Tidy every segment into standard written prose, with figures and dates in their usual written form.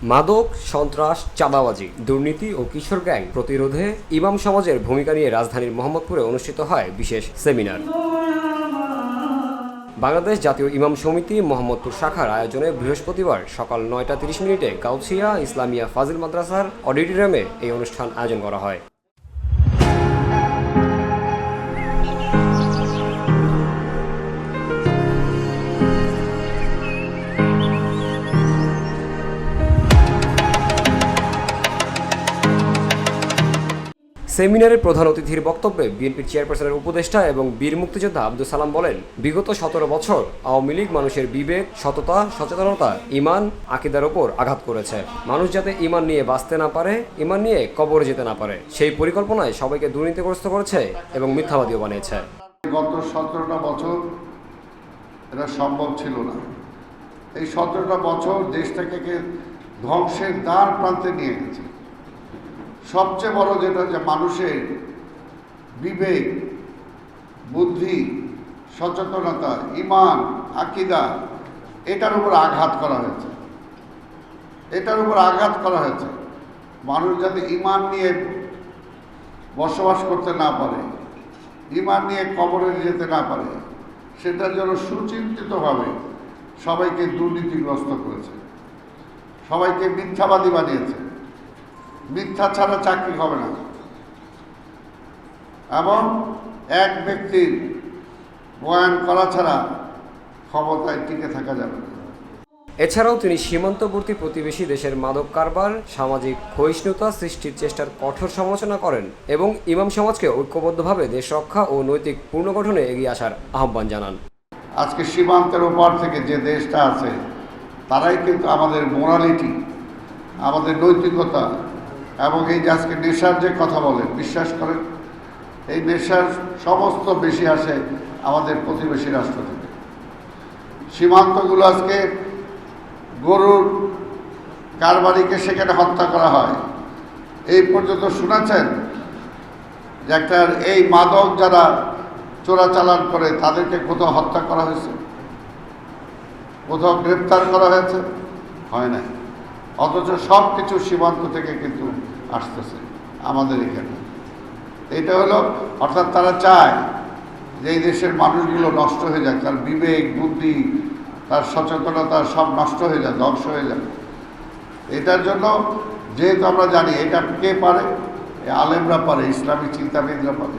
মাদক, সন্ত্রাস, চাঁদাবাজি, দুর্নীতি ও কিশোর গ্যাং প্রতিরোধে ইমাম সমাজের ভূমিকা নিয়ে রাজধানীর মোহাম্মদপুরে অনুষ্ঠিত হয় বিশেষ সেমিনার। বাংলাদেশ জাতীয় ইমাম সমিতি মোহাম্মদপুর শাখার আয়োজনে বৃহস্পতিবার সকাল ৯টা ৩০ গাউছিয়া ইসলামিয়া ফাজিল মাদ্রাসার অডিটোরিয়ামে এই অনুষ্ঠান আয়োজন করা হয়। সেমিনারের প্রধান অতিথির বক্তব্যে বিএনপির চেয়ারপারসনের উপদেষ্টা এবং বীর মুক্তিযোদ্ধা আব্দুল সালাম বলেন, বিগত ১৭ বছর আওয়ামী লীগ মানুষের বিবেক, সততা, সচেতনতা, ঈমান, আকীদার ওপর আঘাত করেছে। মানুষ যাতে ঈমান নিয়ে বাঁচতে না পারে, ঈমান নিয়ে কবরে যেতে না পারে, সেই পরিকল্পনায় সবাইকে দুর্নীতিগ্রস্ত করেছে এবং মিথ্যাবাদীও বানিয়েছে। গত ১৭টা বছর এটা সম্ভব ছিল না। এই ১৭টা বছর দেশটাকে ধ্বংসের দ্বার প্রান্তে নিয়ে গেছে। সবচেয়ে বড় যেটা যে মানুষের বিবেক, বুদ্ধি, সচেতনতা, ঈমান, আকীদা এটার উপর আঘাত করা হয়েছে। মানুষ যাতে ঈমান নিয়ে বসবাস করতে না পারে, ঈমান নিয়ে কবরে যেতে না পারে, সেটার জন্য সুচিন্তিতভাবে সবাইকে দুর্নীতিগ্রস্ত করেছে, সবাইকে মিথ্যাবাদী বানিয়েছে। মিথ্যা ছাড়া চাকরি হবে না এবং এক ব্যক্তির বয়ান করা ছাড়া ক্ষমতায় টিকে থাকা যাবে না। এছাড়াও তিনি সীমান্তবর্তী প্রতিবেশী দেশের মাদক কারবার, সামাজিক ক্ষয়িষ্ণুতা সৃষ্টির চেষ্টার কঠোর সমালোচনা করেন এবং ইমাম সমাজকে ঐক্যবদ্ধভাবে দেশ রক্ষা ও নৈতিক পুনর্গঠনে এগিয়ে আসার আহ্বান জানান। আজকে সীমান্তের ওপার থেকে যে দেশটা আছে তারাই কিন্তু আমাদের মোরালিটি, আমাদের নৈতিকতা এবং এই যে আজকে নেশার যে কথা বলে, বিশ্বাস করেন এই নেশার সমস্ত বেশি আসে আমাদের প্রতিবেশী রাষ্ট্র থেকে। সীমান্তগুলো আজকে গরুর কারবারিকে সেখানে হত্যা করা হয়। এই পর্যন্ত শুনেছেন যে একটা এই মাদক যারা চোরাচালান করে তাদেরকে কোথাও হত্যা করা হয়েছে, কোথাও গ্রেপ্তার করা হয়েছে? হয় না। অথচ সব কিছু সীমান্ত থেকে কিন্তু আসতেছে আমাদের এখানে। এটা হলো অর্থাৎ তারা চায় যে এই দেশের মানুষগুলো নষ্ট হয়ে যাক, তার বিবেক, বুদ্ধি, তার সচেতনতা সব নষ্ট হয়ে যায়, ধ্বংস হয়ে যায়। এটার জন্য যেহেতু আমরা জানি এটা কে পারে, আলেমরা পারে, ইসলামী চিন্তাবিদরা পারে।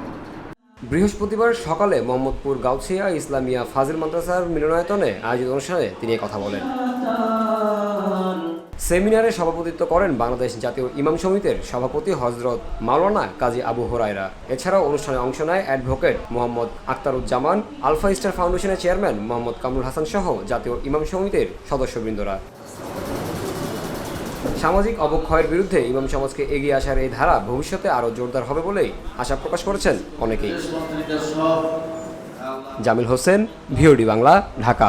বৃহস্পতিবার সকালে মোহাম্মদপুর গাউছিয়া ইসলামিয়া ফাজিল মাদ্রাসার মিলনায়তনে আয়োজিত অনুষ্ঠানে তিনি কথা বলেন। সেমিনারে সভাপতিত্ব করেন বাংলাদেশ জাতীয় ইমাম সমিতির সভাপতি হযরত মাওলানা কাজী আবু হুরায়রা। এছাড়াও অনুষ্ঠানে অংশ নেয় advocate Mohammad Akhtaruzzaman, alpha star ফাউন্ডেশনের চেয়ারম্যান মোহাম্মদ কামরুল হাসান সহ জাতীয় ইমাম সমিতির সদস্যবৃন্দরা। সামাজিক অবক্ষয়ের বিরুদ্ধে ইমাম সমাজকে এগিয়ে আসার এই ধারা ভবিষ্যতে আরও জোরদার হবে বলেই আশা প্রকাশ করেছেন অনেকেই। জামিল হোসেন, ভিওডি বাংলা, ঢাকা।